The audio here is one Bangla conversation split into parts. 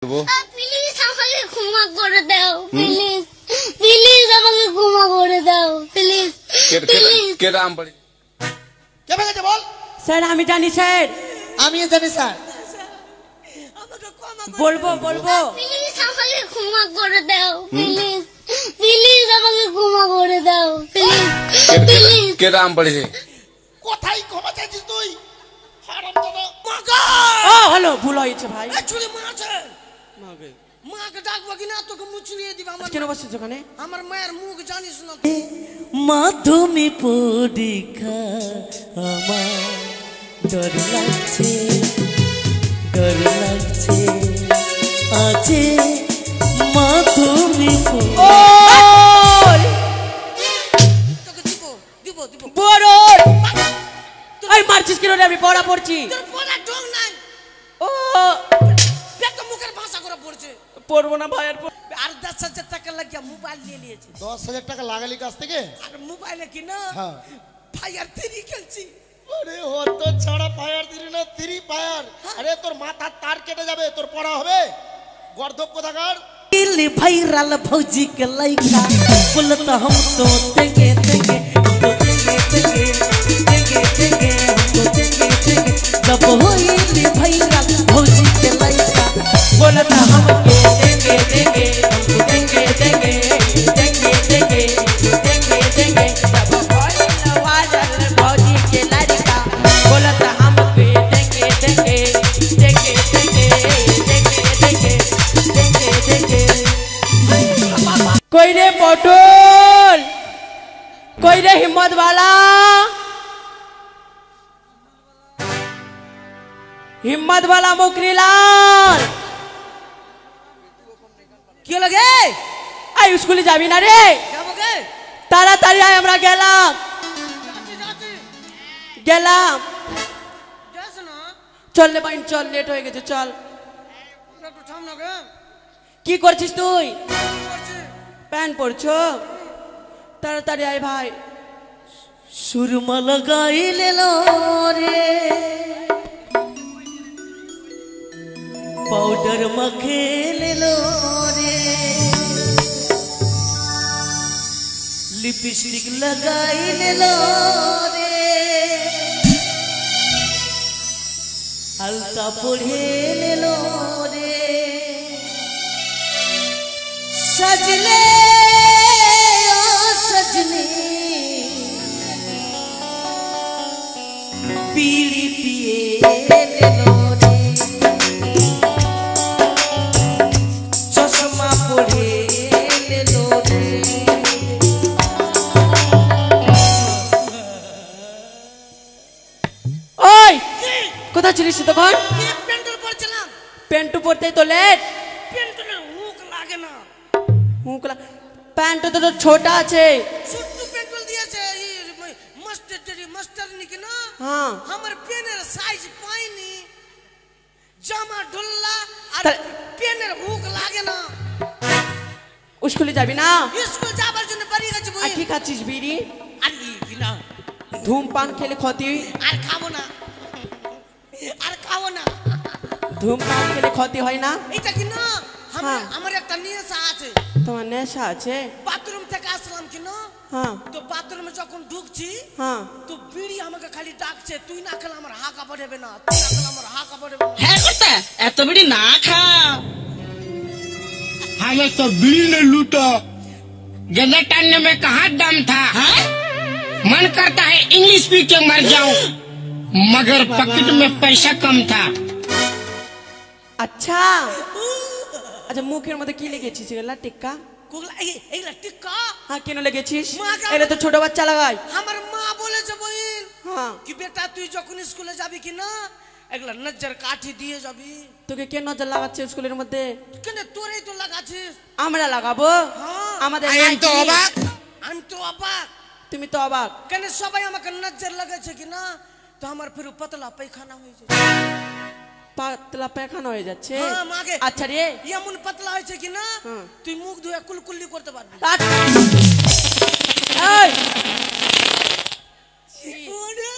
প্লিজ আমাকে ক্ষমা করে দাও, প্লিজ প্লিজ আমাকে ক্ষমা করে দাও, প্লিজ কে নাম পড়ি কে ভেঙেছে বল? স্যার আমি জানি স্যার, আমিও জানি স্যার। বলবো বলবো প্লিজ আমাকে ক্ষমা করে দাও, প্লিজ প্লিজ আমাকে ক্ষমা করে দাও, প্লিজ প্লিজ। কে নাম পড়েছে? কোথায় ক্ষমা চাইছিস তুই? হারামজাদা। ও হলো ভুল হয়েছে ভাই। চুরি মারছে। মাকে ডাকবো কিনা তোকে মুচড়িয়ে দিবে আমার। কেন বসছিস ওখানে? আমার মায়ের মুখ জানিস না। মাধ্যমিক পরীক্ষা আমার ডর লাগছে, ডর লাগছে আছে মাধ্যমিক। তোকে দিব দিব দিব। বড় এই মারছিস কেন রে? আমি পড়া পড়ছি। তোর পড়া ঢং নাই। ও দেখ তো মুখের ভাষা করে পড়ছে। পড়বো না ভাই। আর 10,000 টাকা লাগিয়ে মোবাইল নিয়ে নিয়েছে। 10,000 টাকা লাগালি কাছ থেকে? আর মোবাইলে কি না হ্যাঁ ফায়ার 3 খেলছি। আরে হত ছাড়া ফায়ার দিলি না, 3 ফায়ার। আরে তোর মাথার তার কেটে যাবে, তোর পড়া হবে গর্ধব কোথাকার। दिल भाईराल फौजी के लइका बोलता हम तो देंगे देंगे तो देंगे देंगे देंगे देंगे हम तो देंगे देंगे जब होइल भाईराल फौजी के लइका बोलता हम के देंगे देंगे हम तो देंगे देंगे देंगे देंगे देंगे देंगे जब होइल भाईराल फौजी के लइका बोलता हम के देंगे देंगे देंगे देंगे देंगे देंगे देंगे। कोई रे पटोल, कोई रे हिम्मत वाला, हिम्मत वाला मुकरीलाल কি লাগে? आई स्कूले जाबी ना रे? যাবো গে? ताড়াতাড়ি আয়, আমরা গেলাম গেলাম। যাস না। চল রে বাইন চল, লেট হয়ে গেছে চল। একটু থাম না গে। কি করছিস তুই? করছি। প্যান্ট পরছো? তাড়াতাড়ি আয় ভাই। सुरमा लगाई ले लो रे पाउडर मखे ले लो रे लिपस्टिक लगाई ले लो रे हल्का पढ़े ले लो रे सजले ओ सजनी पीड़ी पिए ले लो रे चश्मा पढ़े ले लो रे ওই কোথায় ছিলিস তখন? পেন্টুর পড়ছিলাম। প্যান্টু পরতেই তো লেট। পেন্টুর মুখ লাগে না। মুখলা প্যান্ট তো ছোট আছে। ছোট্ট পেন্টুল দিয়েছে মাস্টার নাকি না। হ্যাঁ আমার পেনের সাইজ পাইনি, জামা ঢোল্লা আর তা- পেনের মুখ লাগে না। স্কুলে যাবি না? স্কুল যাবার জন্য বাড়ি গেছে আর বই। কি খাচ্ছিস? বিড়ি? আর কি না, ধূমপান খেলে ক্ষতি। আর খাবো না, আর খাবো না। ধূমপান খেলে ক্ষতি হয় না? এটা কি না হ্যাঁ। আমার একটা নেশা আছে। তোমার নেশা আছে? বাথরুম থেকে আসলাম কি না, হ্যাঁ তো বাথরুমে যখন ঢুকছি হ্যাঁ। তো বিড়ি আমাকে খালি ডাকছে, তুই না খেলে আমার হা কাপড় হবে না, তুই না খেলে আমার হা কাপড় হবে না। है करता एत बीड़ी ना खा हमें तो बीड़ी ने लूटा। गजा टानने में कहाँ दम था हा? मन करता है इंग्लिश पी के मर जाऊं, मगर पॉकेट में पैसा कम था। আচ্ছা আচ্ছা, মুখের মধ্যে কি লেগেছিস? এগুলা টিক্কা? কোগলা এইগুলা টিক্কা হ্যাঁ কেন লেগেছিস? মাকে- এটা তো ছোট বাচ্চা লাগায়। আমার মা বলেছে বইন হ্যাঁ কি বেটা তুই যখন স্কুলে যাবি কি না এগুলা নজর কাঠি দিয়ে যাবি। তোকে কে নজর লাগাচ্ছে স্কুলের মধ্যে? কেন তোরাই তো লাগাছিস। আমরা লাগাবো? হ্যাঁ। আমাদের I am তো নাই কি? অবাক। আমি তো অবাক, তুমি তো অবাক। কেন সবাই আমাকে নজর লাগাচ্ছে কি না, তো আমার ফির পাতলা পায়খানা হয়েছে। পাতলা পায়খানা হয়ে যাচ্ছে? হ্যাঁ, মাকে। আচ্ছা রে, এমন পাতলা হয়েছে কি না হুম। তুই মুখ ধুয়ে কুলকুল্লি করতে পারবি। এই, ওরে,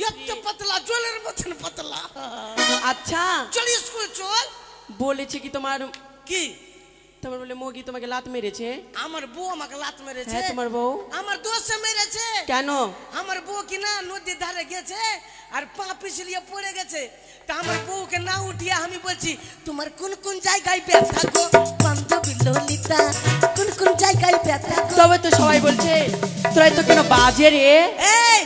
এত পাতলা, জলের মতন পাতলা। আচ্ছা চল স্কুল চল। বলেছে কি তোমার কি তোমার বলে মগি তোমাকে লাত মেরেছে? আমার বউ আমাকে লাত মেরেছে। হ্যাঁ তোমার বউ আমার দোষে মেরেছে। কেন? আমার বউ কি না নদীর ধারে গেছে আর পা পিছলিয়ে পড়ে গেছে। তা আমার বউকে না উঠিয়ে আমি বলছি তোমার কোন কোন জায়গায় ব্যথা গো বান্ধবী ললিতা, কোন কোন জায়গায় ব্যথা গো। তবে তো সবাই বলছে তোরাই তো কেন বাজে রে? এই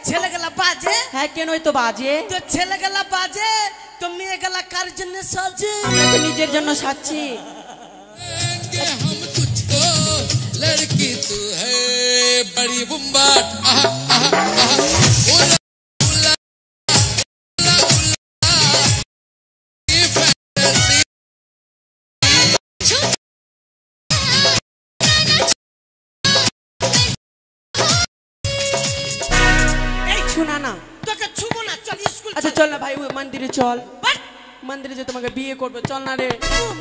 ছেলেগুলা বাজে? হ্যাঁ কেন তো বাজে? তো ছেলেগুলা বাজে তো মেয়েগুলা কার জন্য সাজে? আমরা তো নিজের জন্য সাজছি। हम तुझको लड़की तू है बड़ी बुम्बाट आहा आहा आहा उला उला उला उला ये फैंटेसी এই শোনা না। তোকে ছুবো না, চল স্কুল। আচ্ছা চল না ভাই ওই মন্দিরে চল। বাট মন্দিরে যে তোমাকে বিয়ে করবো চল না রে।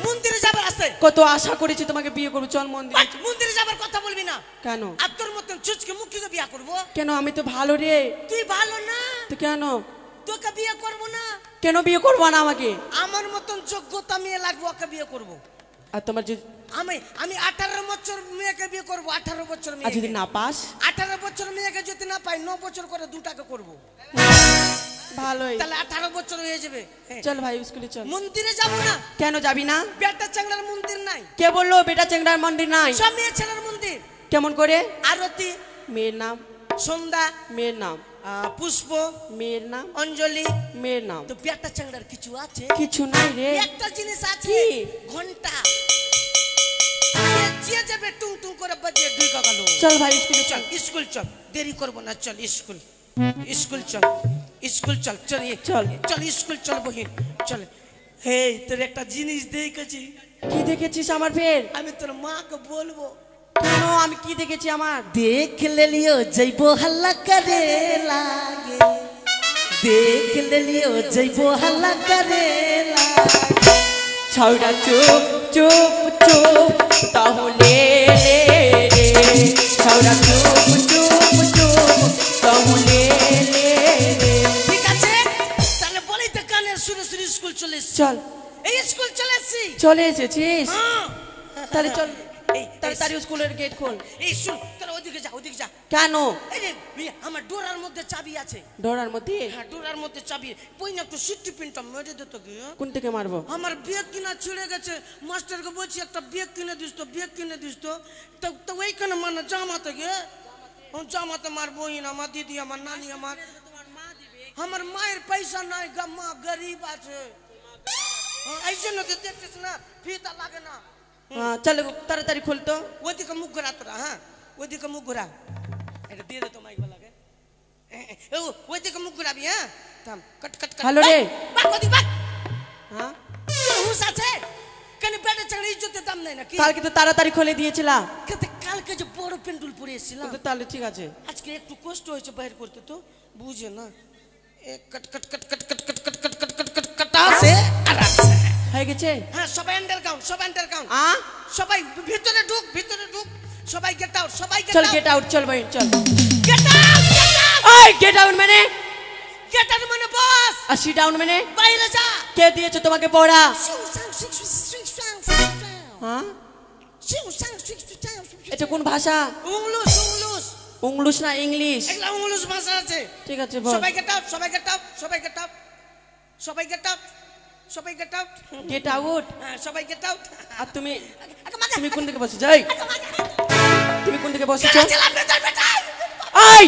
মন্দিরে যাবার আছে। কত আশা করেছি তোমাকে বিয়ে করবো, চল মন্দিরে। বাট মন্দিরে যাবার কথা বলবি না। কেন? আর তোর মতন চুচকে মুখকে বিয়ে করব? কেন আমি তো ভালো রে। তুই ভালো না, তো কেন? তোকে বিয়ে করব না। কেন বিয়ে করবো না আমাকে? আমার মতন যোগ্যতা মেয়ে লাগবে, ওকে বিয়ে করব। আর তোমার যে আমি 18 বছর মেয়েকে বিয়ে করব। 18 বছর আর মেয়ে যদি না পাস? 18 বছর মেয়েকে যদি না পাই 9 বছর করে দুটাকে করব। ভালোই, তাহলে 18 বছর হয়ে যাবে। চল ভাই স্কুলে চল। মন্দিরে যাব না। কেন যাবি না? বেটা চাংড়ার মন্দির নাই। কে বললো বেটা চেংড়ার মন্দির নাই? সব মেয়ে ছেলের মন্দির। কেমন করে? আরতি, মেয়ের নাম, সন্ধ্যা, মেয়ের নাম, পুষ্প, মেয়ের নাম, অঞ্জলি। মেয়ের নাম। তো বেটা চাংড়ার কিছু আছে? কিছু নাই রে। একটা জিনিস আছে, কি? ঘন্টা। যে যাবে টুং টুং করে বাজিয়ে ঢুকা গেল। চল ভাই স্কুলে চল চল। স্কুল চল, দেরি করবো না, চল স্কুল। স্কুল চল, স্কুল চল, চল চল। চল স্কুল চল বহিন চল। হে তোর একটা জিনিস দেখেছি। কি দেখেছিস আমার ফের? আমি তোর মাকে বলবো। কেন আমি কি দেখেছি আমার? देख ले लियो जैबो हल्ला करे लागे, देख ले लियो जैबो हल्ला करे लागे। ছৌড়া চুপ চুপ চুপ তাহলে রে, ছৌড়া চুপ চুপ চুপ তাহলে রে। ঠিক আছে, তাহলে বলি তো কানের সুরে সুরে স্কুল চলে এসছি। চল। এই স্কুল চলে এসছি। চলে এসেছিস? হ্যাঁ। তাহলে চল এই তাড়াতাড়ি স্কুলের গেট খোল। এই শুন, তোরা ওইদিকে যা, ওইদিকে যা। কেন? এই রে, আমার ডোরার মধ্যে চাবি আছে। ডোরার মধ্যে? হ্যাঁ, ডোরার মধ্যে চাবি। বই না একটু সিটি পিনটা মেরে দিত কি? কোন থেকে মারবো? আমার ব্যাগ কিনা ছিঁড়ে গেছে। মাস্টারকে বলছি একটা ব্যাগ কিনে দিস তো, ব্যাগ কিনে দিস তো। তো ওইখানে মানে জামাতে গিয়ে জামাতে মারবই না। আমার দিদি, আমার নানি, আমার মায়ের পয়সা নাই, মা গরিব আছে। এই জন্য তো দেখছিস না, ফিতা লাগে না। হ্যাঁ চল তাড়াতাড়ি খোল তো। ওইদিকে মুখ ঘোরা তোরা। হ্যাঁ, ওইদিকে মুখ ঘোরা। এটা দিয়ে দে তো মাইক বালাকে। ওইদিকে মুখ ঘোরাবি। হ্যাঁ, থাম, কট কট কট। হ্যালো রে। বাক ওদিক বাক। হ্যাঁ তোর হুঁশ আছে? কেন বেটা চাকরি ইজ্জতের দাম নাই নাকি? কালকে তো তাড়াতাড়ি খুলে দিয়েছিলাম। কালকে যে বড় পেন্ডুল পরে এসেছিলাম, তো তাহলে ঠিক আছে। আজকে একটু কষ্ট হয়েছে বাইর করতে, তো বুঝে না। কট কট কট কট কট কট কট কট কট কট কট কট আছে আর আছে। হয়ে গেছে? হ্যাঁ, সবাই আন্ডারগ্রাউন্ড, সবাই আন্ডারগ্রাউন্ড। আ সবাই ভিতরে ঢুক, ভিতরে ঢুক। সবাই গেট আউট, সবাই গেট চল আউট। গেট আউট, চল ভাই চল। Get out, get out. ওই গেট আউট মানে? গেট আউট মানে বস। আর সিট ডাউন মানে? বাইরে যা। কে দিয়েছে তোমাকে পড়া? হ্যাঁ এটা কোন ভাষা? English, English. ইংলিশ না ইংলিশ? এগুলা ইংলিশ ভাষা আছে। ঠিক আছে বল। সবাই গেট আউট, সবাই গেট আউট, সবাই গেট আউট, সবাই গেট আউট, সবাই গেট আউট। Get out. হ্যাঁ, সবাই গেট আউট। আর তুমি তুমি কোন দিকে বসে যাই? তুমি কোন দিকে বসেছো? এই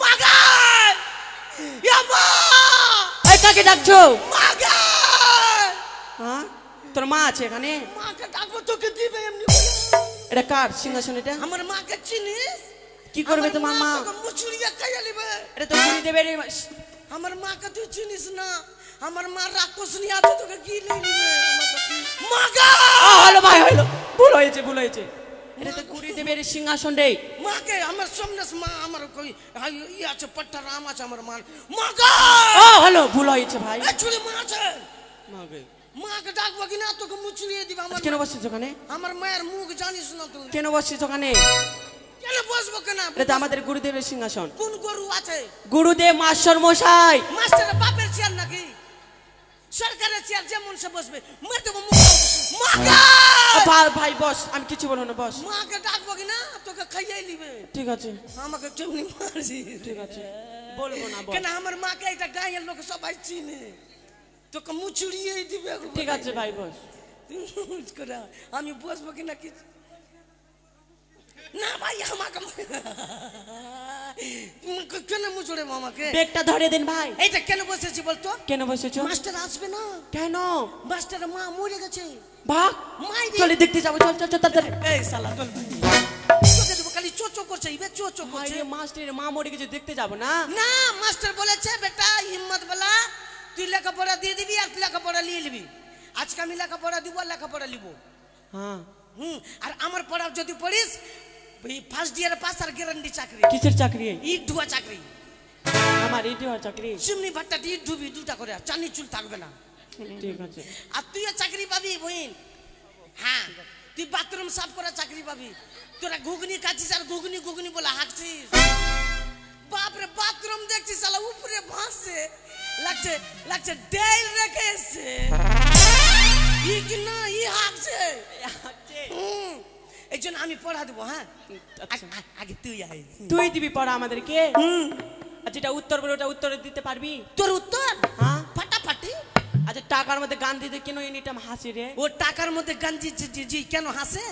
মাগান! ইয়ামা! এই কাকে ডাকছো? মাগান! হ্যাঁ তোর মা আছে এখানে? মাকে ডাকবো তোকে দিবে এমনি বলে। এটা কার সিংহাসন এটা? আমার মাকে চিনিস? কি করবে তোমার মা? তোকে মুচড়িয়ে খাইয়ে নিবে। এটা তো গুলি দেবে রে। আমার মাকে তুই চিনিস না? আমার মা রাক্ষস নিয়ে আছে, তোকে কি নিয়ে নিবে? মাগান! হলো ভাই হলো, ভুল হয়েছে ভুল হয়েছে। এটা তো গুলি দেবে রে সিংহাসন রে। মাকে আমার সামনে মা আমার কই ই আছে, পট্টা রাম আছে আমার মা। মাগান! হলো ভুল হয়েছে ভাই। এই চুরি মা আছে। মাগে মাকে ডাকবো কি না তোকে মুচড়িয়ে দিবে। আমার কেন বসছিস ওখানে? আমার মায়ের মুখ জানিস না তুই? কেন বসছিস ওখানে? কেন বসবো কেন? এটা তো আমাদের গুরুদেবের সিংহাসন। কোন গরু আছে? গুরুদেব মাস্টার মশাই। মাস্টারের বাপের চেয়ার নাকি? সরকারের চেয়ার যেমন সে বসবে মেরে দেবো মাকে ভাই বস, আমি কিছু বলবো না বস। মাকে ডাকবো কি না তোকে খাইয়াই নিবে। ঠিক আছে আমাকে কেমনি মারছি। ঠিক আছে বলবো না বল। কেন আমার মাকে এটা গায়ের লোক সবাই চিনে, তোকে মুচুড়িয়ে দিবে। ঠিক আছে ভাই বস। আমি বসবো কিনা কি না ভাই আমাকে কেন মুচুড়ে আমাকে? ব্যাগটা ধরে দেন ভাই। এইটা কেন বসেছি বলতো? কেন বসেছো? মাস্টার আসবে না। কেন? মাস্টারের মা মরে গেছে। ভাগ চলে দেখতে যাবো, চল চল চল তাড়াতাড়ি। এই শালা চল তোকে দেবো খালি চোচো করছে ইবে চোচো করছে। মাস্টারের মা মরে গেছে দেখতে যাবো না? না মাস্টার বলেছে বেটা হিম্মত বলা তুই লেখাপড়া দিয়ে দিবি আর লেখাপড়া নিয়ে নিবি। আজকে আমি লেখাপড়া দিব আর লেখাপড়া নিব। হ্যাঁ আর আমার পড়া যদি পড়িস ফার্স্ট ইয়ারে পাস আর গ্যারান্টি চাকরি। কিসের চাকরি? ইট ধোয়া চাকরি। আমার ইট ধোয়া চাকরি? চিমনি ভাতটা ইট ধুবি দুটা করে, চানি চুল থাকবে না। ঠিক আছে। আর তুইও চাকরি পাবি বহিন। হ্যাঁ তুই বাথরুম সাফ করা চাকরি পাবি। তোরা ঘুগনি খাচ্ছিস আর ঘুগনি ঘুগনি বলে হাঁকছিস। বাপরে বাথরুম দেখছিস শালা উপরে ভাসছে, লাগছে লাগছে ডেল রেখে এসছে। ই কি না ই হাঁকছে। এই জন্য আমি পড়া দেবো। হ্যাঁ আগে তুই আয়। তুই দিবি পড়া আমাদেরকে? যেটা উত্তর বলে ওটা উত্তর দিতে পারবি? তোর উত্তর? হ্যাঁ ফাটাফাটি। আচ্ছা টাকার মধ্যে গান্ধীজি কেন এনিটাইম হাসি রে? ও টাকার মধ্যে গান্ধীজি কেন হাসে?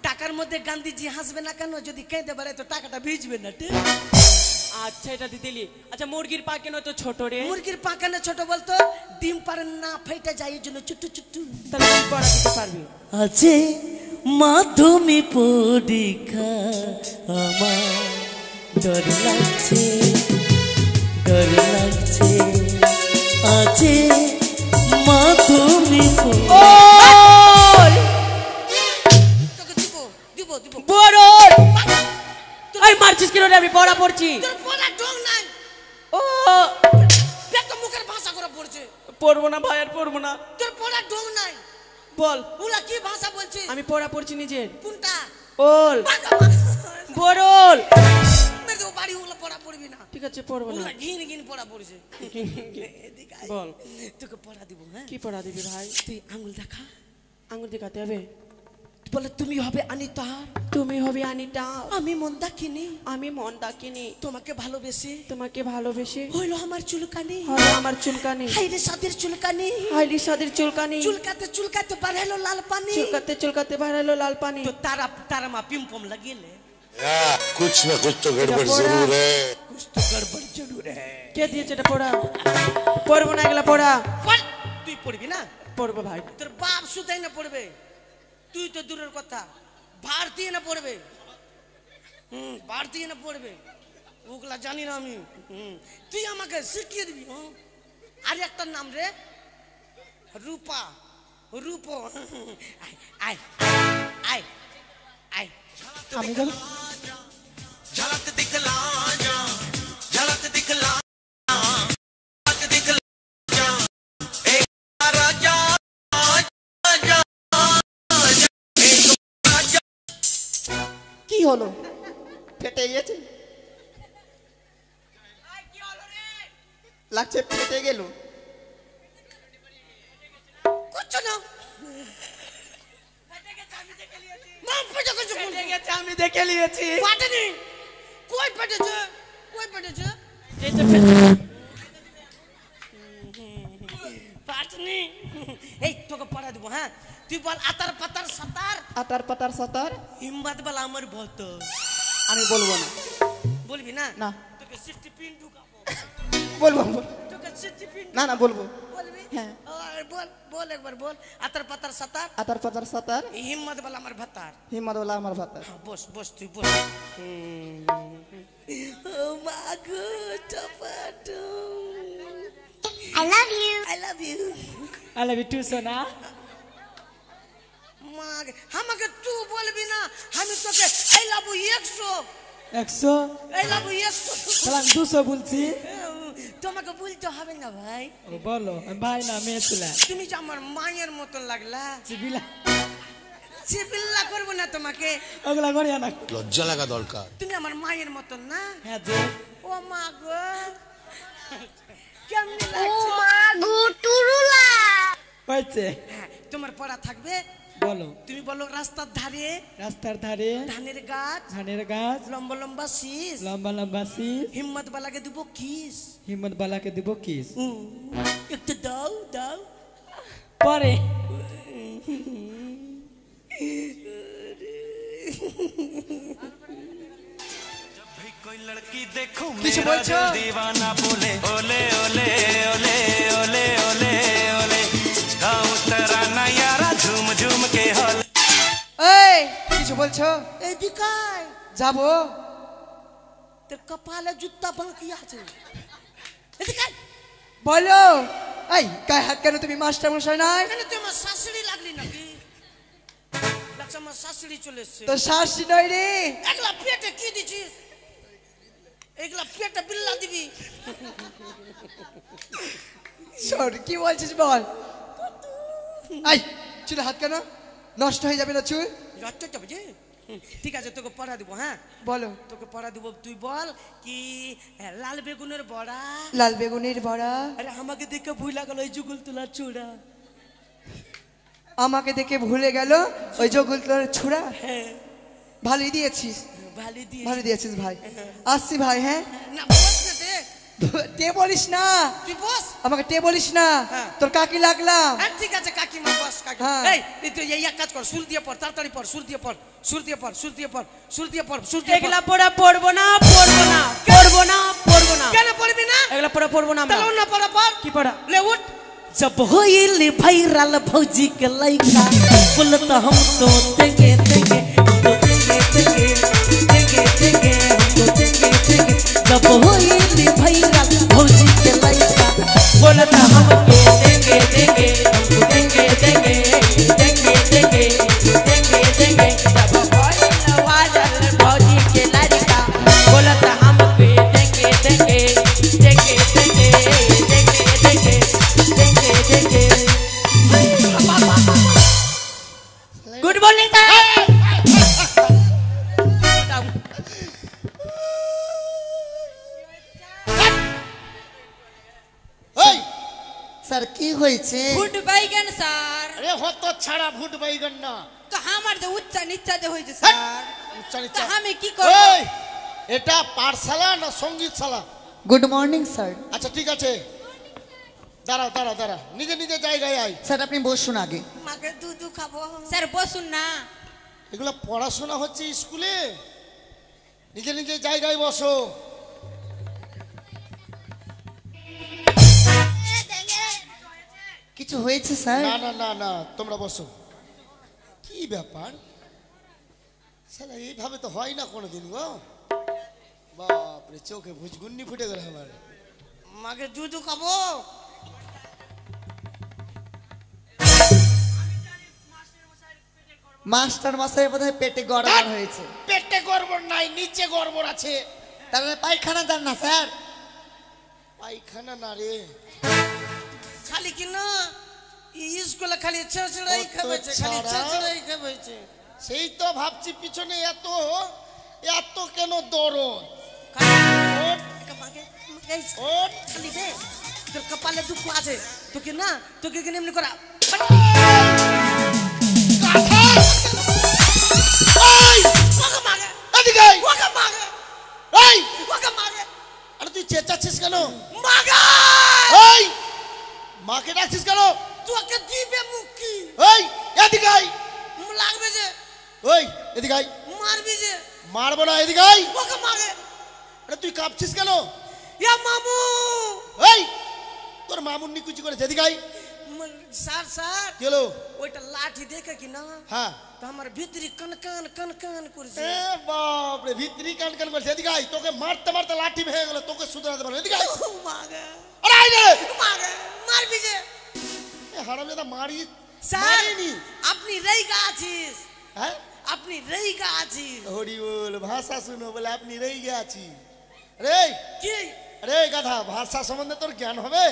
টাকার মধ্যে গান্ধীজি হাসবে না কেন? যদি কেঁদে বেড়ায় তো টাকাটা ভিজবে না। আচ্ছা এটা দিলি। আচ্ছা মুরগির পা কেন তো ছোট রে? মুরগির পা কেন ছোট বলতো? ডিম পারে না ফেটে যায় এই জন্য ছোট্টু ছোট্টু। তাহলে তুই পড়া দিতে পারবি? আছে মাধ্যমিক পরীক্ষা আমার ডর লাগছে, ডর লাগছে। আছে মাধ্যমিক তোকে দিব দিব দিব। বড় এই মারছিস কেন রে? আমি পড়া পড়ছি। তোর পড়া ঢং নাই। ও দেখ তো মুখের ভাষা করে পড়ছে। পড়বো না ভাই আর পড়বো না। তোর পড়া ঢং নাই। বল ওলা কি ভাষা বলছিস? আমি পড়া পড়ছি নিজের। কোনটা? বল বড়ল মেরে দেবো বাড়ি। ওগুলো পড়া পড়বি না। ঠিক আছে পড়বো না। ওগুলা ঘিন ঘিন পড়া পড়ছে। বল তোকে পড়া দিব। হ্যাঁ কি পড়া দিবি ভাই? তুই আঙুল দেখা। আঙুল দেখাতে হবে? বলে তুমি হবে আনিতা, তুমি হবে আনিতা, আমি মন দাকিনি, আমি মন ডাকিনি। তোমাকে ভালোবেসে তোমাকে ভালোবেসে হইলো আমার চুলকানি, হলো আমার চুলকানি। হাইরে সাদের চুলকানি, হাইলি সাদের চুলকানি। চুলকাতে চুলকাতে বাড়াইলো লাল পানি, চুলকাতে চুলকাতে বাড়াইলো লাল পানি। তো तारा मा पिंपम लगिले कुछ न कुछ तो गड़बड़ जरूर है, कुछ तो गड़बड़ जरूर है। কে দিয়েছে এটা পড়া? পড়বো না এগুলা পড়া। পড় তুই পড়বি না? পড়বো ভাই। তোর বাপ সুদাই না পড়বে, তুই তো দূরের কথা ভারতীয় না পড়বে। ভারতীয় না পড়বে ওগুলা জানি না আমি। তুই আমাকে শিখিয়ে দিবি। আর একটা নাম রে রূপা, রূপ। আয় আয় আয় আমি গেল झलक दिखला जा, झलक दिखला झलक दिखला जा, एक राजा राजा एक राजा। কি হলো? ফেটে গেছে, লাগছে ফেটে গেল। कुछ ना मां पटा कुछ ফেটে গেছে, আমি দেখে নিয়েছি। फाटनी कोई फटेছে, कोई फटेছে এই তো ফেটে फाटनी। এই তোকে পড়া দিব। হ্যাঁ তুই বল আতার পাতার সাতার, আটার পাটার সাতার। হিম্মত বল আমার ভত। আমি বলবো না। বলবি না? না তোকে 60 পিন ঢুকাবো। বলবো তোকে 60 পিন না না বলবো। বলবি? হ্যাঁ আর বল বল একবার বল আতার পাতার সাতার, আটার পাটার সাতার, হিম্মত বল আমার ভাতার। হিমাদওয়ালা আমার ভাতার। বস বস তুই বস। ও মাগো টপাটো, I love you. I love you. I love you too সোনা। মাগে আমাকে তুই বলবি না, আমি তোকে I love you 100 100 I love you 100 সালাম 200 বলছি। তোমাকে বলতে হবে না ভাই। ও বলো ভাই না মেয়ে ছিলা। তুমি যে আমার মায়ের মতো লাগলা। চিবিলা চিবিল্লা করবো না তোমাকে, ওগুলা করিয়া না। লজ্জা লাগা দরকার। তুমি আমার মায়ের মতন না। হ্যাঁ যে ও মা গো কেমন Oh লাগছে? my god, Turula. হয়েছে হ্যাঁ তোমার পড়া থাকবে বলো তুমি বলো রাস্তার ধারে রাস্তার ধারে ধানের গাছ ধানের গাছ লম্বা লম্বা শীষ লম্বা লম্বা শীষ হিম্মত বালাকে দিব কিস হিম্মত বালাকে দিব কিস একটু দাও দাও পরে कोई लड़की देखो কিছু मेरा বলছো? दिल दीवाना बोले ओले ओले ओले ओले ओले ओले गाँव तराना यारा झूम झूम के हल এই কিছু বলছো এদিকে যাবো তোর কপালে জুতা বাঁকি আছে এদিকে বলো এই গায়ে হাত কেন তুমি মাস্টার মশাই নাই এখানে তুই আমার শাশুড়ি লাগলি নাকি লাগছে আমার শাশুড়ি চলে এসছে তো শাশি নই রে একলা পেটে কি দিছিস একলা পেটে বিল্লা দিবি শোন কি বলছিস বল এই চুলে হাত কেন নষ্ট হয়ে যাবে না চুল লজ্জা যাবে যে ঠিক আছে তোকে পড়া দিব হ্যাঁ বলো তোকে পড়া দিব তুই বল কি লাল বেগুনের বড়া লাল বেগুনের বড়া আরে আমাকে দেখে ভুলা গেল এই যুগল তোলার চূড়া আমাকে দেখে ভুলে গেল ওই জগুল তোর ছোড়া হ্যাঁ ভালোই দিয়েছিস ভালো দিয়ে ভালো দিয়েছিস ভাই আসছি ভাই হ্যাঁ না বস না দে তে বলিস না তুই বস আমাকে তে বলিস না হ্যাঁ। তোর কাকি লাগলাম হ্যাঁ ঠিক আছে কাকিমা বস কাকি হ্যাঁ। এই তুই এই এক কাজ কর সুর দিয়ে পড় তাড়াতাড়ি পড় সুর দিয়ে পড় সুর দিয়ে পড় সুর দিয়ে পড় সুর দিয়ে পড় সুর দিয়ে এগুলা পড়া পড়বো না পড়বো না পড়বো না পড়বো না কেন পড়বি না এগুলা পড়া পড়বো না আমরা তাহলে অন্য পড়া পড় কি পড়া ले उठ जब होइल भैरल भौजी के लइका बोलत हमको देंगे देंगे हमको देंगे देंगे देंगे देंगे हमको देंगे देंगे जब होइल भैरल भौजी के लइका बोलत हमको देंगे देंगे हमको देंगे देंगे देंगे देंगे देंगे देंगे जब होइल भैरल भौजी के लइका बोलत हमको देंगे देंगे देंगे देंगे देंगे देंगे गुड मॉर्निंग এই স্যার কি হয়েছে ফুট বাইগান স্যার আরে হত ছাড়া ভুট বাইগন না তো আমার যে উচ্চা নিচ্চা যে হয়েছে স্যার উচ্চা তো নিচ্চা আমি কি করব এই এটা পাঠশালা না সঙ্গীতশালা গুড মর্নিং স্যার আচ্ছা ঠিক আছে দাঁড়াও দাঁড়াও দাঁড়াও নিজে নিজে জায়গায় আয় স্যার আপনি বসুন আগে মাকে দুধ খাবো স্যার বসুন না এগুলো পড়াশোনা হচ্ছে স্কুলে নিজে নিজে জায়গায় বসো কিছু হয়েছে স্যার না না না না তোমরা বসো কি ব্যাপার শালা এইভাবে তো হয় না কোনোদিন গো বাপরে চোখে ভুজগুন্নি ফুটে গেল আমার মাকে দুধ খাবো মাস্টার মশাই বোধহয় পেটে গড়বড় হয়েছে পেটে গড়বড় নাই নিচে গড়বড় আছে তাহলে পায়খানা যান না স্যার পায়খানা না রে খালি কি না স্কুলে খালি ছেঁচড়াই খাবেছে খালি ছেঁচড়াই খাবেছে সেই তো ভাবছি পিছনে এত এত কেন দরদ ওঠ খালি দে তোর কপালে দুঃখ আছে তোকে না তোকে কেন এমনি করা আরে তুই চেঁচাচ্ছিস কেন মাগা এই মাকে ডাকছিস কেন তোকে দিবে মুখি এই এদিকে আয় লাগবে যে ওই এদিকে আয় মারবি যে মারবো না এদিকে আয় ওকে মারে আরে তুই কাঁপছিস কেন ইয়া মামু এই তোর মামুন নিকুচি করেছে এদিকে আয় স্যার স্যার কি হলো ওইটা লাঠি দেখে কি না হ্যাঁ তো আমার ভিতরি কন কন কন কন করছে এ বাপ রে ভিতরি কান কান করছে এদিকে আয় তোকে মারতে মারতে লাঠি ভেঙে গেল তোকে শুধরাতে পারবো এদিকে আয় মাগা আরে আয় রে মাগা মারবি যে এ হারামজাদা মারি স্যার মারিনি আপনি রেইগা আছিস হ্যাঁ আপনি রেইগা আছিস হরি বল ভাষা শুনো বলে আপনি রই গেছি রে কি আরে গাধা ভাষা সম্বন্ধে তোর জ্ঞান হবে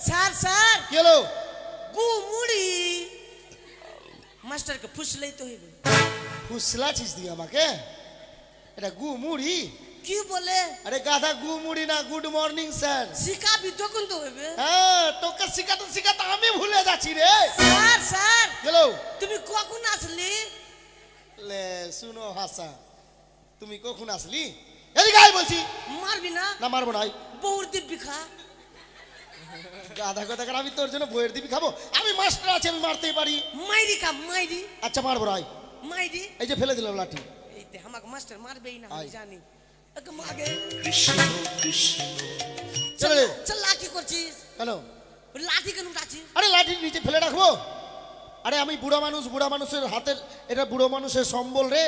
স্যার স্যার কি হলো গু মুড়ি মাস্টারকে ফুসলেই তো হইবে ফুসলাছিস তুই আমাকে এটা গু মুড়ি কি বলে? আরে গাধা গু মুড়ি না, গুড মর্নিং স্যার। শিখাবি তখন তো হবে। হ্যাঁ, তোকে শিখাতে শিখাতে আমি ভুলে যাচ্ছি রে। স্যার স্যার হ্যালো, তুমি কখন আসলি? লে শুনো হাসা, তুমি কখন আসলি? এদিকে আয় বলছি। মারবি না? না মারবো না। বউর দিব্যি খা। গাধা কথা, আমি তোর জন্য বইয়ের দিবি খাবো? আমি মাস্টার আছে, আমি মারতেই পারি। মাইরি খা, মাইরি। আচ্ছা মারবো না। মাইরি। এই যে ফেলে দিলাম লাঠি। এই তে আমাকে মাস্টার মারবেই না, আমি জানি। একে মাগে। চল রে। চল, লাঠি করছিস কেন? লাঠি কেন উঠাচ্ছিস? আরে লাঠি নিচে ফেলে রাখবো? আরে আমি বুড়া মানুষ, বুড়া মানুষের হাতের এটা বুড়ো মানুষের সম্বল রে।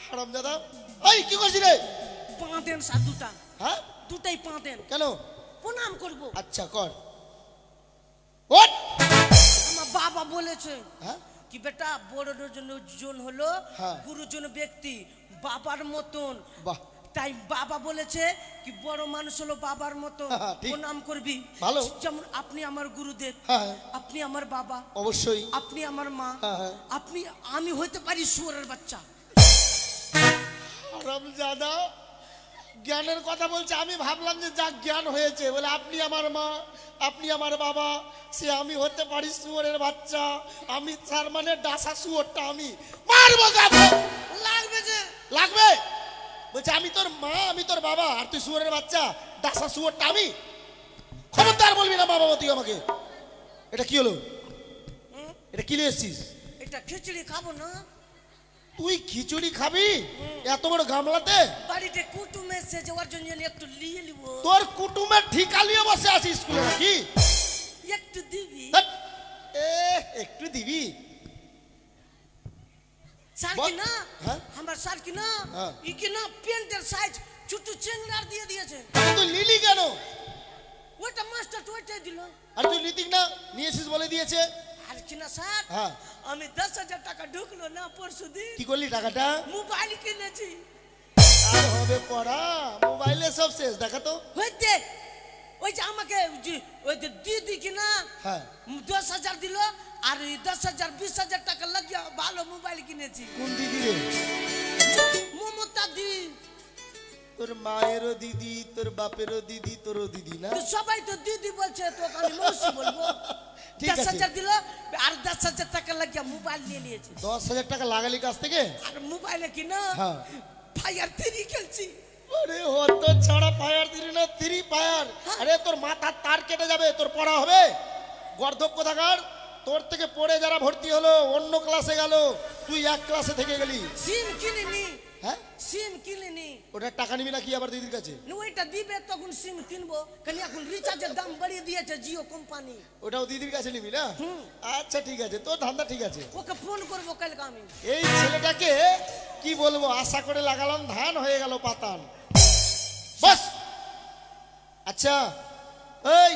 হারামজাদা, এই কি করছিস রে? পা দেন স্যার দুটা। হ্যাঁ, দুটাই পা দেন। কেন? প্রণাম করব। আচ্ছা কর। ওঠ। আমার বাবা বলেছে হ্যাঁ কি বেটা, বড়দের জন্য জন হলো গুরুজন ব্যক্তি, বাবার মতন। বাহ। তাই বাবা বলেছে কি বড় মানুষ হলো বাবার মতো, প্রণাম করবি। ভালো। যেমন আপনি আমার গুরুদেব, আপনি আমার বাবা, অবশ্যই আপনি আমার মা, আপনি আমি হইতে পারি শুয়োরের বাচ্চা। হারামজাদা জ্ঞানের কথা বলছে, আমি ভাবলাম যে যা জ্ঞান হয়েছে বলে আপনি আমার মা, আপনি আমার বাবা, সে আমি হতে পারি শুয়োরের বাচ্চা। আমি তার মানে ডাসা শুয়োরটা আমি মারবো। গাধা লাগবে যে লাগবে বলছে, আমি তোর মা, আমি তোর বাবা, আর তুই শুয়োরের বাচ্চা, ডাসা শুয়োরটা আমি। খবরদার বলবি না বাবা তুই আমাকে। এটা কি হলো? এটা কি নিয়ে এসছিস? এটা খিচুড়ি খাবো না। তুই খিচুড়ি খাবি এত বড় গামলাতে? বাড়িতে কুটুম এসেছে, যাওয়ার জন্য একটু নিয়ে নিব। তোর কুটুমের ঠিকা নিয়ে বসে আছিস স্কুলে নাকি? একটু দিবি? একটু দিবি? স্যার কি না, আমার স্যার কি না, ই কি না প্যান্টের সাইজ ছোট চেংড়ার দিয়ে দিয়েছে। তুই নিলি কেন? ওইটা মাস্টার তো ওইটাই দিল। আর তুই নিতিক না, নিয়েছিস বলে দিয়েছে। আর কি না স্যার, আমি 10,000 টাকা ঢুকলো না পরশু দিন। কি করলি টাকাটা? মোবাইল কিনেছি। আর হবে পড়া, মোবাইলে সব শেষ। দেখা তো হইতে ওই যে আমাকে ওই যে দিদি কিনা 10,000 দিল, আর 10,000 20,000 টাকা লাগিয়ে ভালো মোবাইল কিনেছি। কোন দিদি রে? মমতা দি। তোর মায়েরও দিদি, তোর বাপেরও দিদি, তোরও দিদি না? সবাই তো দিদি বলছে, তো আমি মৌসি বলবো। 10,000 দিল, আর 10,000 টাকা লাগিয়ে মোবাইল নিয়ে নিয়েছে। 10,000 টাকা লাগালি কাছ থেকে? আর মোবাইলে কিনা ফায়ার 3 খেলছি। আরে হতো ছাড়া ফায়ার 3 না 3 ফায়ার। আরে তোর মাথার তার কেটে যাবে, তোর পড়া হবে? গর্ধব কোথাকার, তোর থেকে পড়ে যারা ভর্তি হলো অন্য ক্লাসে গেল, তুই এক ক্লাসে থেকে গেলি। সিম কিনিনি। হ্যাঁ সিম কিনিনি। ওটা টাকা নিবি নাকি আবার দিদির কাছে? ওইটা দিবে তখন সিম কিনবো, কারণ এখন রিচার্জের দাম বাড়িয়ে দিয়েছে জিও কোম্পানি। ওটাও দিদির কাছে নিবি না? আচ্ছা ঠিক আছে, তোর ধান্দা ঠিক আছে। ওকে ফোন করবো কালকে আমি। এই ছেলেটাকে কি বলবো, আশা করে লাগালাম, ধান হয়ে গেল পাতান। বস। আচ্ছা এই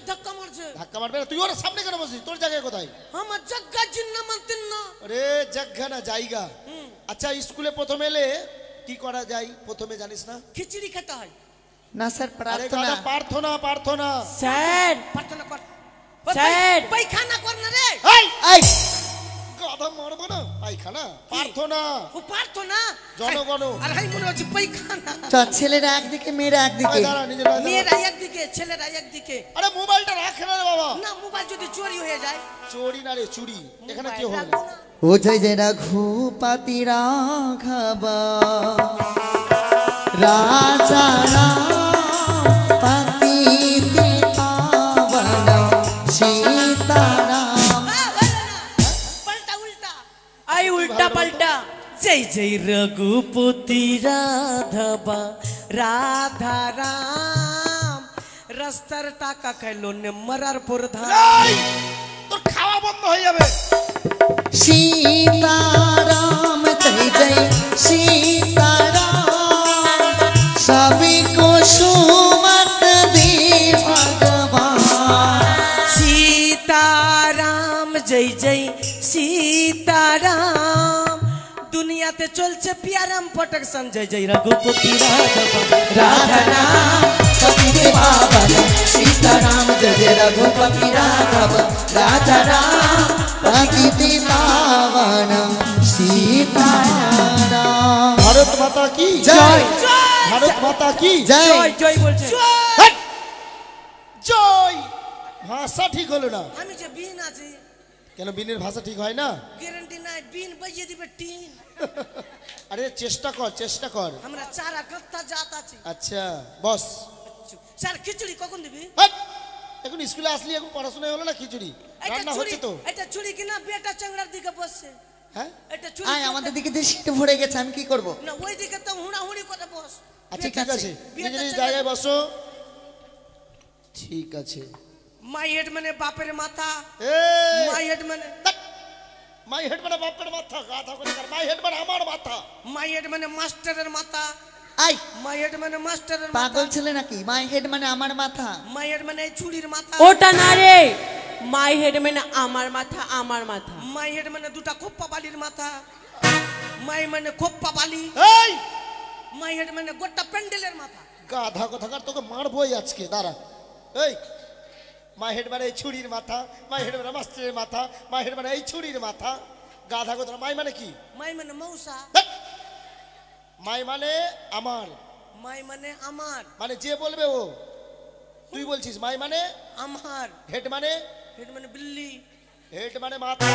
ধাক্কা মারছে। ধাক্কা মারবে না? তুই ওর সামনে কেন বসিস? তোর জায়গা কোথায়? আমার জায়গা জিন্না মানতেন না। আরে জায়গা না জায়গা। আচ্ছা স্কুলে প্রথম এলে কি করা যায় প্রথমে জানিস না? খিচুড়ি খেতে হয় না স্যার, প্রার্থনা। প্রার্থনা প্রার্থনা। স্যার প্রার্থনা কর। স্যার পায়খানা কর না রে। এই গাধা মারবো না। পায়খানা প্রার্থনা। ও প্রার্থনা জনগণ। আর হাই মনে হচ্ছে পায়খানা। চল, ছেলেরা একদিকে মেয়েরা একদিকে। মেয়েরা একদিকে, ছেলেরা একদিকে। আরে মোবাইলটা রাখে না রে বাবা। না, মোবাইল যদি চুরি হয়ে যায়। চুরি না রে, চুরি। এখানে কি হবে? ও জয় জয় রঘুপতি রাঘব রাজা রাম পতিতে পাবন সীতারাম। পাল্টা উল্টা। আই উল্টা পাল্টা। জয় জয় রঘুপতি রাঘব রাধা রাম। রাস্তার টাকা খাইলো নে মরার প্রধান। তোর খাওয়া বন্ধ হয়ে যাবে। सीताराम जय जय सीताराम, सभी को सुमत दे भगवान। सीताराम जय जय सीताराम। दुनियाते चलছে পিয়ারাম প্রোটেকশন। जय जय रघुपति राघव राधा राम पतिते पावन सीताराम, जय जय रघुपति राघव राधा राम पति वृंदावनम सीताराम। भारत माता की जय। भारत माता की जय। জয় বলছে জয়। ভাষা ঠিক হলো না। আমি যে বিন আছি কেন বিনের ভাষা ঠিক হয় না? গ্যারান্টি নাই বিন বাজিয়ে দিবে টিন। আরে চেষ্টা কর, চেষ্টা কর। আমরা চারা গত্তা জাত আছি। আচ্ছা বস। স্যার খিচুড়ি কখন দিবি? এখন স্কুলে আসলি, এখন পড়াশোনা হলো না, খিচুড়ি রান্না হচ্ছে তো। এটা চুড়ি কিনা বেটা চাংড়ার দিকে বসছে। হ্যাঁ এটা চুড়ি আয় আমাদের দিকে যে সিট ভরে গেছে, আমি কি করব? না ওই দিকে তো হুড়াহুড়ি করে বস। আচ্ছা ঠিক আছে, নিজের নিজের জায়গায় বসো। ঠিক আছে। মাই হেড মানে বাপের মাথা। মাই হেড মানে মাই হেড মানে বাপের মাথা, গাধা করে কর। মাই হেড মানে আমার মাথা। মাই হেড মানে মাস্টারের মাথা। আই মাই হেড মানে মাস্টারের মাথা। পাগল ছেলে নাকি? মাই হেড মানে আমার মাথা। মাই হেড মানে এই চুড়ির মাথা। ওটা না রে, মাই হেড মানে আমার মাথা, আমার মাথা। মাই হেড মানে দুটা খোপ্পা বালির মাথা। মাই মানে খোপ্পা বালি। এই মাই হেড মানে গোটা প্যান্ডেলের মাথা। গাধা কথাকার, তোকে মারবই আজকে, দাঁড়া। এই মাই হেড মানে এই ছুরির মাথা, মাই হেড মানে মাস্টারের মাথা, মাই হেড মানে এই ছুরির মাথা। গাধা কথা। মাই মানে কি? মাই মানে মৌসা। মাই মানে আমার। মাই মানে আমার। মানে যে বলবে ও, তুই বলছিস মাই মানে আমার। হেড মানে? হেড মানে বিল্লি। হেড মানে মাথা।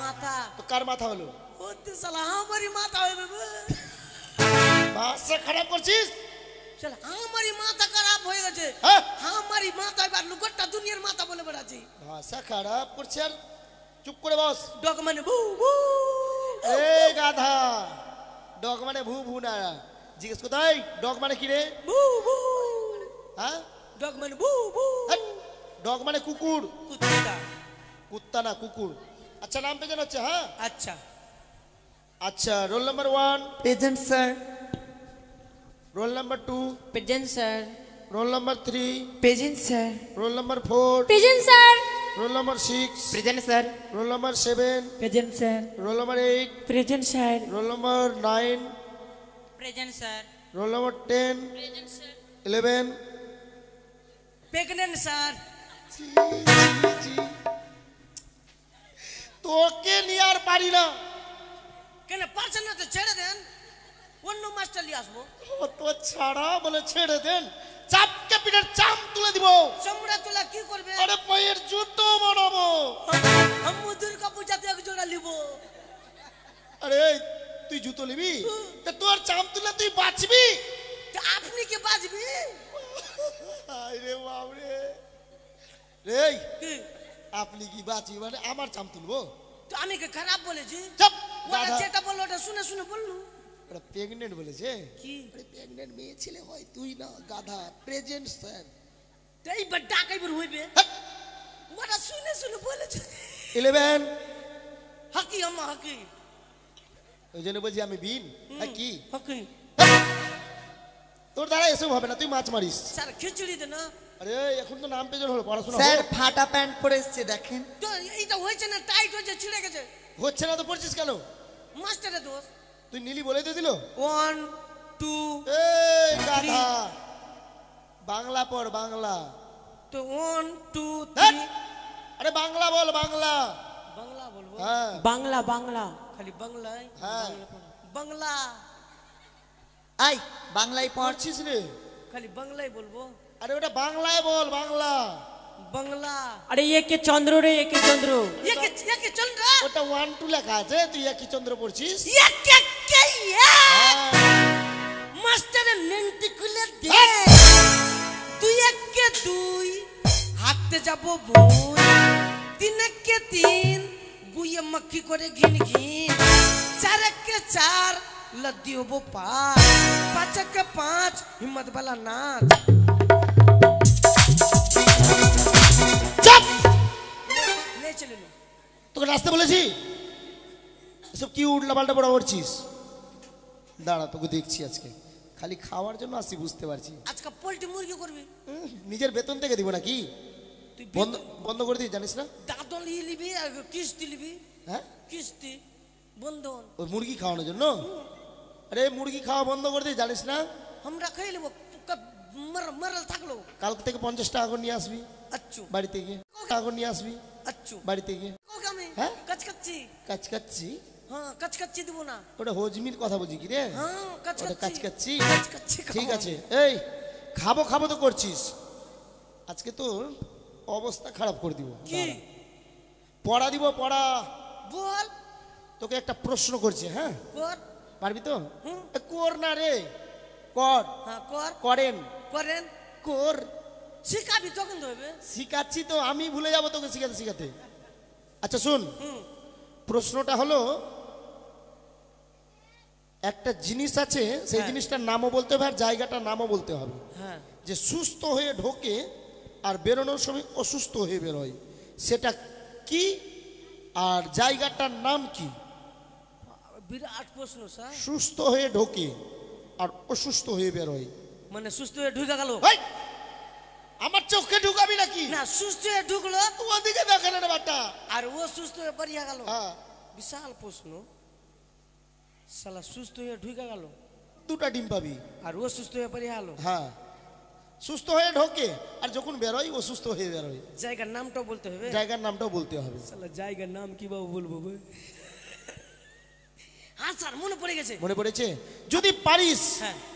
মাথা তো কার মাথা হলো? ও তো শালা আমারই মাথা হবে বে। ভাষা খারাপ করছিস। শালা আমারই মাথা খারাপ হয়ে গেছে। হ্যাঁ আমারই মাথা এবার গোটা দুনিয়ার মাথা বলে বেড়াচ্ছি। ভাষা খারাপ করছে আর চুপ করে বস। ডগ মানে বু বু। এই গাধা, ডগ মানে ভু ভু না, জিজ্ঞেস কোথায় ডগ মানে কি রে? বু বু। হ্যাঁ ডগ মানে বু বু। ডগ মানে কুকুর। কুত্তা। কুত্তা না কুকুর। আচ্ছা নাম পেছন হচ্ছে। হ্যাঁ আচ্ছা আচ্ছা। Roll number 1 present sir. Roll number 2 present sir. Roll number 3 present sir. Roll number 4 present sir. Roll number 6 present sir. Roll number 7 present sir. Roll number 8 present sir. Roll number 9 present sir. Roll number 10 11 pregnant sir. তোকে নিয়ে আর পারি না। কেন পারছেন না তো ছেড়ে দেন, অন্য মাস্টার নিয়ে আসবো। ও তো ছাড়া বলে ছেড়ে দেন, চাপকে পিঠের চাম তুলে দিব। চামড়া তোলা কি করবে? আরে পায়ের জুতো বানাবো। আমি দুর্গা পূজাতে এক জোড়া নিব। আরে তুই জুতো নিবি? তা তোর চাম তুলে তুই বাঁচবি? আপনি কি বাঁচবি? আরে বাবরে রে, কি আপনি কি বাঁচবি মানে আমার চাম তুলবো? তো আমি কি খারাপ বলেছি? চুপ ওরা গাধা। যেটা বললো ওটা শুনে শুনে বললু। ওরা প্রেগনেন্ট বলেছে। কি প্রেগনেন্ট মেয়ে ছেলে হয়, তুই না গাধা। Present sir. এইবার ডাকাইবার হইবে। ওরা শুনে শুনে বলেছে। 11 হাকি আম্মা হাকি। ওই জন্য বলছি আমি বিন। হ্যাঁ কি হাকি। তোর দ্বারা এসব হবে না, তুই মাছ মারিস। স্যার খিচুড়ি দে না। আরে এখন তো নাম পেজন হলো, পড়াশোনা স্যার হলো। ফাটা প্যান্ট পরে এসছে দেখেন। তো এইটা হয়েছে না, টাইট হয়েছে, ছিঁড়ে গেছে। হচ্ছে না তো পড়ছিস কেন? মাস্টারের দোষ। তুই নীলি বলে দিয়ে দিল। 1 2 এই গাধা, বাংলা পড় বাংলা। তো 1 2 ধ্যাৎ। 3। আরে বাংলা বল বাংলা। বাংলা বলবো? হ্যাঁ বাংলা বাংলা। খালি বাংলায়? হ্যাঁ বাংলা। আই বাংলায় পড়। পড়ছিস রে? খালি বাংলায় বলবো? আরে ওটা বাংলায় বল বাংলা। বাংলা। আরে একে চন্দ্র রে, একে চন্দ্র। একে চন্দ্র। ওটা 1 2 লেখা আছে, তুই একই চন্দ্র পড়ছিস। একে কে মাস্টারের নেন্টি খুলে দে। তুই একে দুই হাঁটতে যাবো বই। 3 একে 3 গুইয়ে মক্কি করে ঘিন ঘিন। 4 একে 4 लद्दी हो पार। 5 के 5 हिम्मत वाला नाच। চুপ। ले चले लो। তোকে রাস্তা বলেছি? এসব কি উল্টা পাল্টা পড়া করছিস? দাঁড়া তোকে দেখছি আজকে। খালি খাওয়ার জন্য আসছি বুঝতে পারছি। আজকে পোল্ট্রি মুরগি করবি? নিজের বেতন থেকে দিব নাকি? তুই বন্ধ বন্ধ করে দিই জানিস না? দাঁতন নিয়ে নিবি আর কিস্তি নিবি। হ্যাঁ কিস্তি বন্ধন। ওই মুরগি খাওয়ানোর জন্য? আরে মুরগি খাওয়া বন্ধ করে দিই জানিস না? আমরা খাই নেবো, মরল থাকলো। কালকে থেকে 50 টাকা করে নিয়ে আসবি আচ্ছু বাড়িতে গিয়ে। টাকা করে নিয়ে আসবি আচ্ছু বাড়িতে গিয়ে। আমি হ্যাঁ কাচকাচ্ছি কাচকাচ্ছি হ্যাঁ কাচকাচ্ছি দিব না ওটা হজমির কথা বুঝি কি রে হ্যাঁ ওটা কাচকাচ্ছি কাচকাচ্ছি ঠিক আছে এই খাবো খাবো তো করছিস আজকে তোর অবস্থা খারাপ করে দিব কি পড়া দিব পড়া বল তোকে একটা প্রশ্ন করছি হ্যাঁ কর পারবি তো কর না রে কর হ্যাঁ কর করেন করেন কর শিখাবি তখন তো হবে শিখাচ্ছি তো আমি ভুলে যাবো তোকে শিখাতে শিখাতে আচ্ছা শুন প্রশ্নটা হলো একটা জিনিস আছে সেই জিনিসটার নামও বলতে হবে আর জায়গাটার নামও বলতে হবে হ্যাঁ যে সুস্থ হয়ে ঢোকে আর বেরোনোর সময় অসুস্থ হয়ে বেরোয় সেটা কি আর জায়গাটার নাম কি বিরাট প্রশ্ন স্যার সুস্থ হয়ে ঢোকে আর অসুস্থ হয়ে বেরোয় মানে সুস্থ হয়ে ঢুকে গেল আমার চোখে ঢুকাবি নাকি না সুস্থ হয়ে ঢুকলো ওদিকে দেখেন রে বাটা আর ও সুস্থ হয়ে বেরিয়ে গেল হ্যাঁ বিশাল প্রশ্ন শালা সুস্থ হয়ে ঢুকে গেল দুটা ডিম পাবি আর ও সুস্থ হয়ে বেরিয়ে গেল হ্যাঁ সুস্থ হয়ে ঢোকে আর যখন বেরোয় অসুস্থ হয়ে বেরোয় জায়গার নামটাও বলতে হবে জায়গার নামটাও বলতে হবে শালা জায়গার নাম কিভাবে বলবো হ্যাঁ স্যার মনে পড়ে গেছে মনে পড়েছে যদি পারিস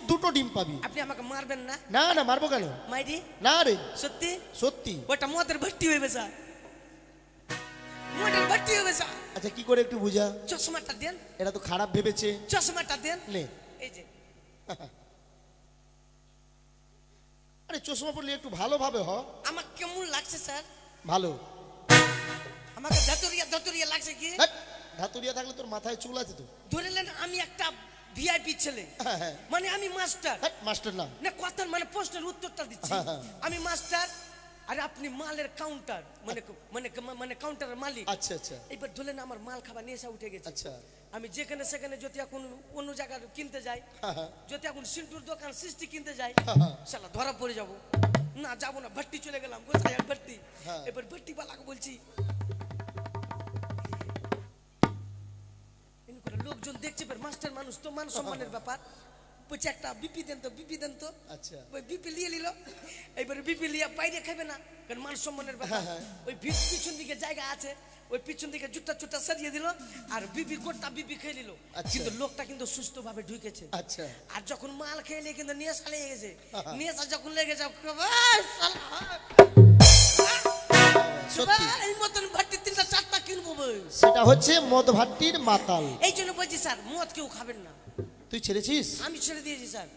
দুটো ডিম পাবি আপনি আমাকে মারবেন না না না মারবো কেন মাইরি না রে সত্যি সত্যি ওটা মদের ভর্তি হইবে স্যার মদের ভর্তি হইবে স্যার আচ্ছা কি করে একটু বুঝা চশমাটা দেন এটা তো খারাপ ভেবেছে চশমাটা দেন নে এই যে আরে চশমা পরলে একটু ভালোভাবে হ আমার কেমন লাগছে স্যার ভালো আমাকে ধাতুরিয়া লাগছে কি ধাতুরিয়া থাকলে তোর মাথায় চুল আছে তো ধরেলেন আমি একটা ভিআইপি ছেলে মানে আমি মাস্টার মাস্টার না না কথা মানে প্রশ্নের উত্তরটা দিচ্ছি আমি মাস্টার আর আপনি মালের কাউন্টার মানে মানে মানে কাউন্টারের মালিক আচ্ছা আচ্ছা এবার ধরেলেন আমার মাল খাবার নেশা উঠে গেছে আচ্ছা আমি যেখানে সেখানে যদি এখন অন্য জায়গায় কিনতে যাই যদি এখন সিন্টুর দোকান সৃষ্টি কিনতে যাই শালা ধরা পড়ে যাব না যাবো না ভর্তি চলে গেলাম কোথায় ভর্তি এবার ভর্তি বালাকে বলছি লোকজন দেখছে মাস্টার মানুষ তো মান সম্মানের ব্যাপার বলছে একটা বিপি দেন তো আচ্ছা ওই বিপি নিয়ে নিল এবারে বিপি নিয়ে বাইরে খাবে না কারণ মান সম্মানের ব্যাপার ওই পিছন দিকে জায়গা আছে ওই পিছন দিকে জুতা সারিয়ে দিল আর বিপি কোটটা বিপি খেয়ে নিল কিন্তু লোকটা কিন্তু সুস্থ ভাবে ঢুকেছে আচ্ছা আর যখন মাল খেয়ে নিয়ে কিন্তু নেশা লেগে গেছে নেশা যখন লেগে যাও এই মতন ভাট্টি 3টা 4টা কিনবো সেটা হচ্ছে মদ ভাট্টির মাতাল এই জন্য বলছি স্যার মদ কেউ খাবেন না তুই ছেড়েছিস আমি ছেড়ে দিয়েছি স্যার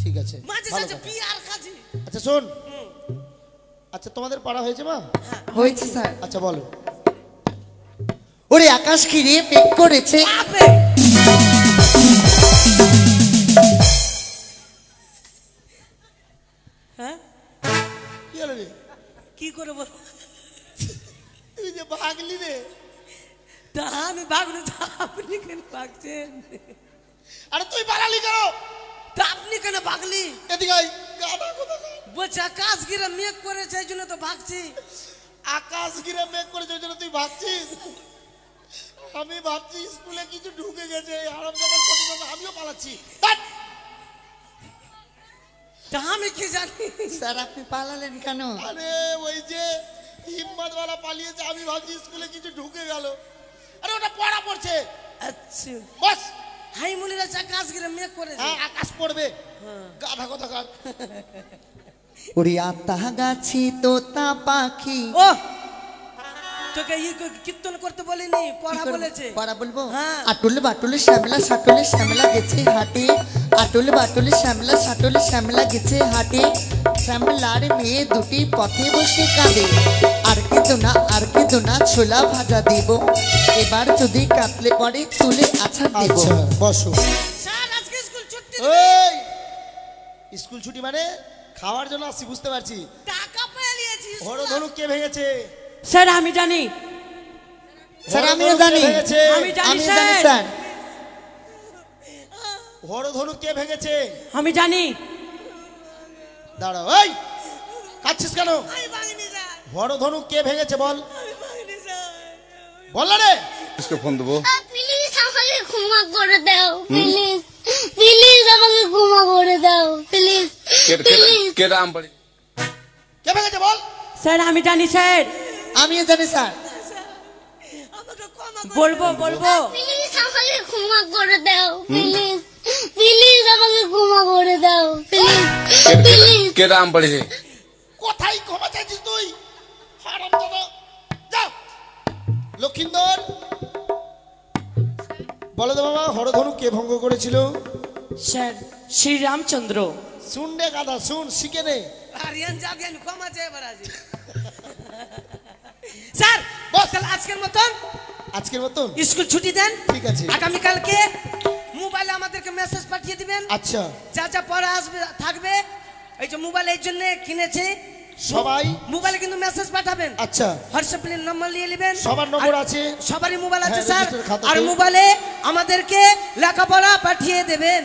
ঠিক আছে মাঝে সাঝে বিয়ার খাচ্ছি আচ্ছা শোন আচ্ছা তোমাদের পাড়া হয়েছে মা হয়েছে স্যার আচ্ছা বলো ওরে আকাশ ঘিরে মেঘ করেছে হ্যাঁ কি হলো রে কি করে বল তুই যে ভাগলি রে তা আমি ভাগলো তা আপনি কেন ভাগছেন আরে তুই পালালি কেন তা আপনি কেন ভাগলি এদিকে আয় গাধা কোথা বলছে আকাশ ঘিরে মেঘ করেছে এই জন্য তো ভাগছি আকাশ ঘিরে মেঘ করেছে ওই জন্য তুই ভাগছিস আমি ভাবছি স্কুলে কিছু ঢুকে গেছে হারামজাদার কথা আমিও পালাচ্ছি তা আমি কি জানি স্যার আপনি পালালেন কেন আরে ওই যে হিম্মতওয়ালা পালিয়েছে আমি ভাবছি স্কুলে কিছু ঢুকে গেল আরে ওটা পড়া পড়ছে আচ্ছা বস হাই মুনিরা আকাশ ঘিরে মেঘ করেছে হ্যাঁ আকাশ পড়বে গাধা কোথাকার ওরে আতা গাছি তোতা পাখি ও তোকে এই কীর্তন করতে বলিনি পড়া বলেছে পড়া বলবো হ্যাঁ আটুল বাটুল শ্যামলা সাটুল শ্যামলা গেছে হাটে আটুল বাটুল শ্যামলা সাটুল শ্যামলা গেছে হাটে শ্যামলার মেয়ে দুটি পথে বসে কাঁদে আর কে দোনা ছোলা ভাজা দিব এবার যদি কাটলে পরে তুলে আছাড় দিব বসো স্যার আজকে স্কুল ছুটি এই স্কুল ছুটি মানে খাওয়ার জন্য আসছি বুঝতে পারছি টাকা পেয়ে নিয়েছি বড় ধনুক কে ভেঙেছে স্যার আমি জানি স্যার আমিও জানি আমি জানি স্যার বড় ধনুক কে ভেঙেছে আমি জানি দাঁড়াও এই কাচ্ছিস কেন আমি ভাগিনি স্যার বড় ধনুক কে ভেঙেছে বল আমি ভাগিনি স্যার বল না রে इसको फोन देबो প্লিজ আমাকে ক্ষমা করে দাও প্লিজ প্লিজ আমাকে ক্ষমা করে দাও প্লিজ के नाम पड़ी কে ভেঙেছে বল স্যার আমি জানি স্যার আমিও জানি স্যার আমাকে বলবো বলবো প্লিজ আমাকে ক্ষমা করে দাও প্লিজ প্লিজ আমাকে ক্ষমা করে দাও প্লিজ প্লিজ কেরাম পড়েছে কোথায় ক্ষমা চাইছিস তুই হারামজাদা যা লক্ষিন্দর বলো তো বাবা হরধনু কে ভঙ্গ করেছিল স্যার শ্রী রামচন্দ্র শুন রে গাধা শুন শিখে নে আরিয়ান জাদিয়ান ক্ষমা চেয়ে বেড়াছি স্যার বস তাহলে আজকের মতন স্কুল ছুটি দেন ঠিক আছে আগামী কালকে মোবাইলে আমাদেরকে মেসেজ পাঠিয়ে দিবেন আচ্ছা যা যা পড়া আসবে থাকবে এই যে মোবাইল এর জন্য কিনেছে সবাই মোবাইলে কিন্তু মেসেজ পাঠাবেন আচ্ছা হোয়াটসঅ্যাপ নাম্বার নিয়ে নেবেন সবার নম্বর আছে সবারই মোবাইল আছে হ্যাঁ, স্যার রেজিস্টার খাতাতে। আর মোবাইলে আমাদেরকে লেখাপড়া পাঠিয়ে দেবেন